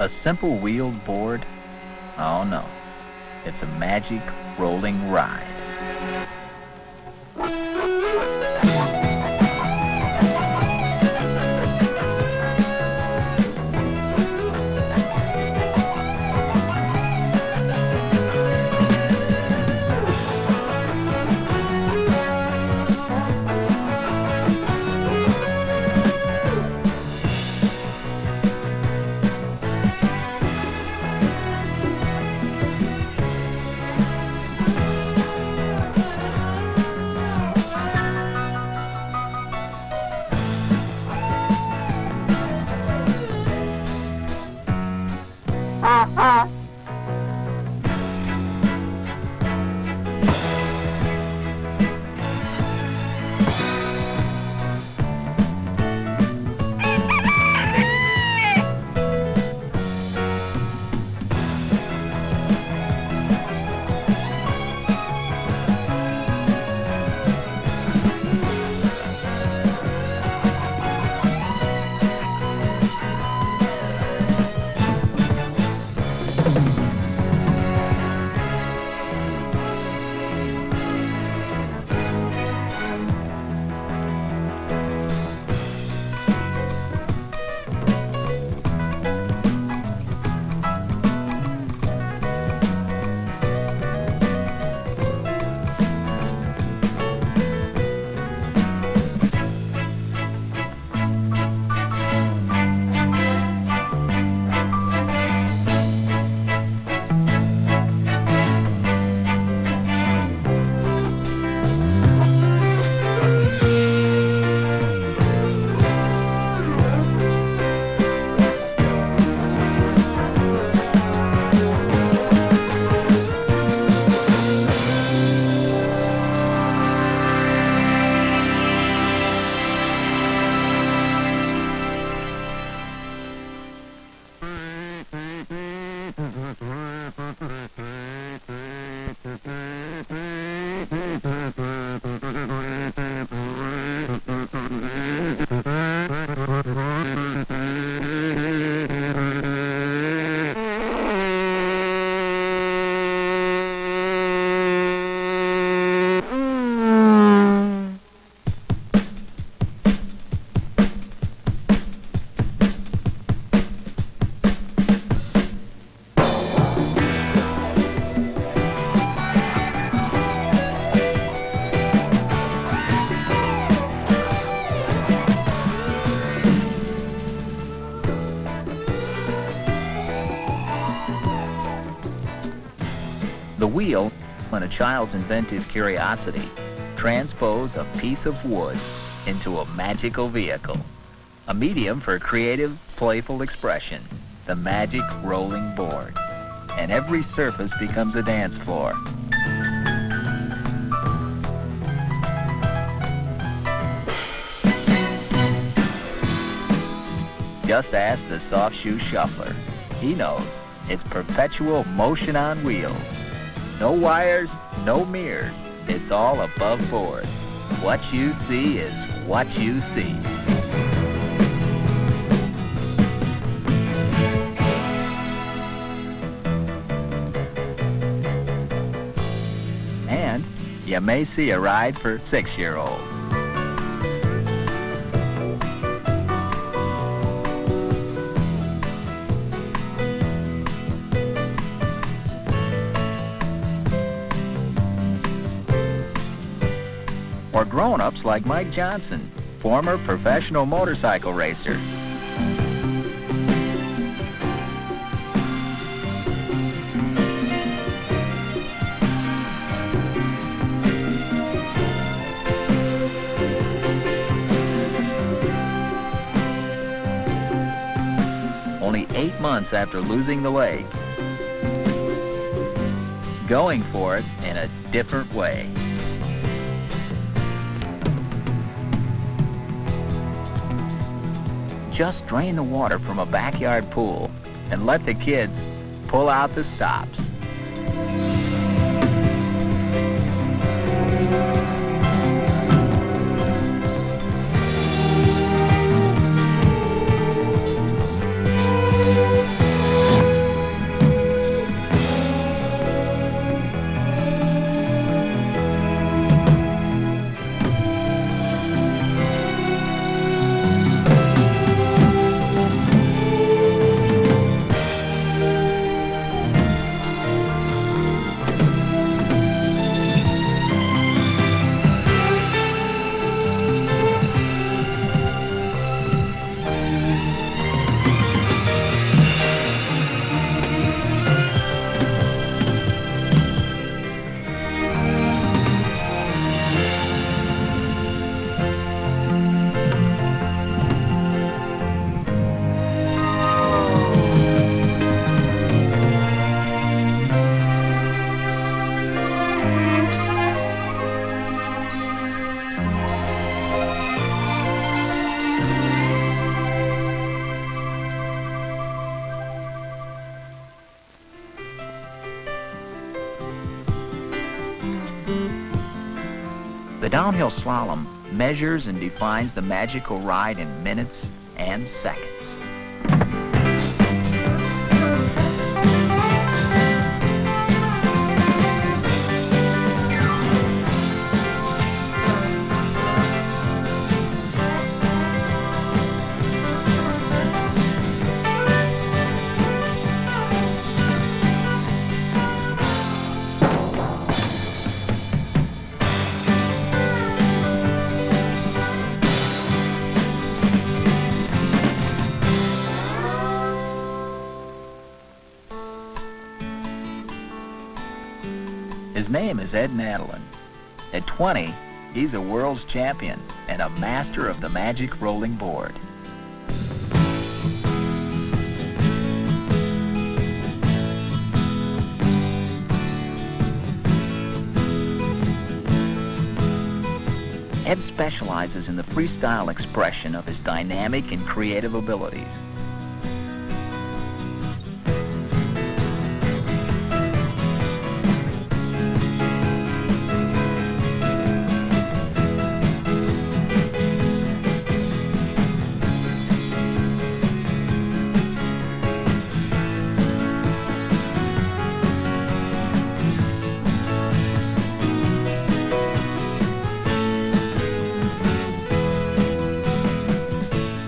A simple wheeled board? Oh no, it's a magic rolling ride. The wheel, when a child's inventive curiosity, transpose a piece of wood into a magical vehicle, a medium for creative, playful expression, the magic rolling board. And every surface becomes a dance floor. Just ask the soft shoe shuffler. He knows. It's perpetual motion on wheels. No wires, no mirrors. It's all above board. What you see is what you see. And you may see a ride for 6-year-olds. Or grown-ups like Mike Johnson, former professional motorcycle racer. Only 8 months after losing the leg, going for it in a different way. Just drain the water from a backyard pool and let the kids pull out the stops. downhill slalom measures and defines the magical ride in minutes and seconds. His name is Ed Meline. At 20, he's a world's champion and a master of the magic rolling board. Ed specializes in the freestyle expression of his dynamic and creative abilities.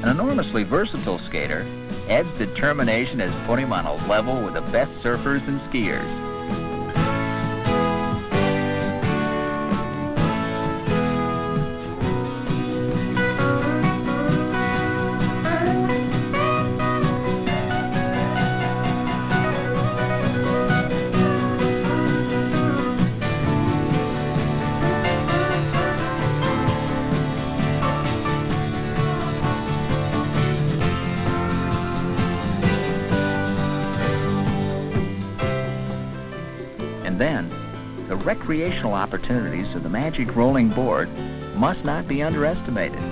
An enormously versatile skater, Ed's determination has put him on a level with the best surfers and skiers. And then, the recreational opportunities of the magic rolling board must not be underestimated.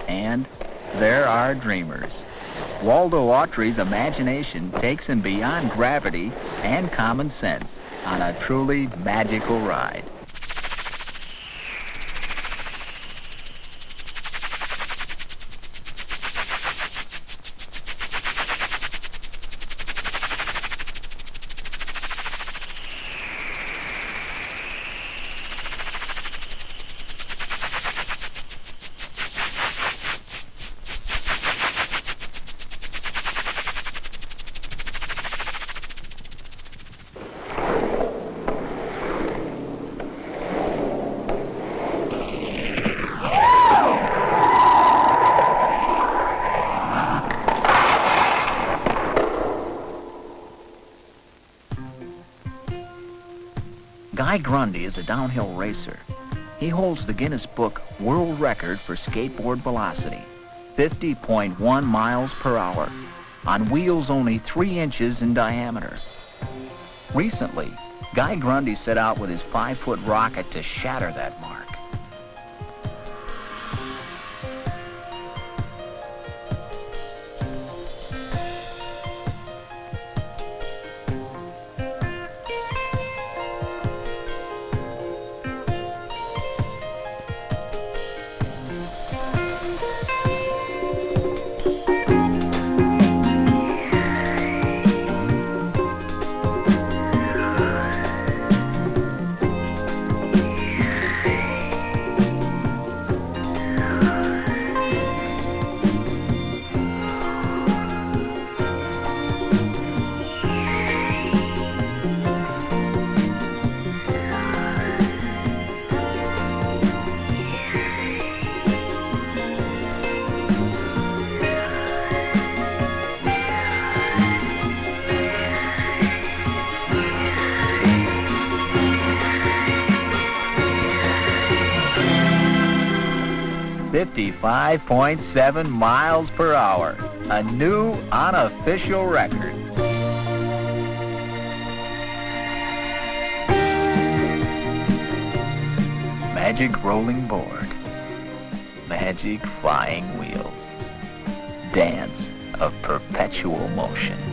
And there are dreamers. Waldo Autry's imagination takes him beyond gravity and common sense on a truly magical ride. Guy Grundy is a downhill racer. He holds the Guinness Book World Record for skateboard velocity, 50.1 miles per hour, on wheels only 3 inches in diameter. Recently, Guy Grundy set out with his 5-foot rocket to shatter that mark. 55.7 miles per hour, a new unofficial record. Magic rolling board, magic flying wheels, dance of perpetual motion.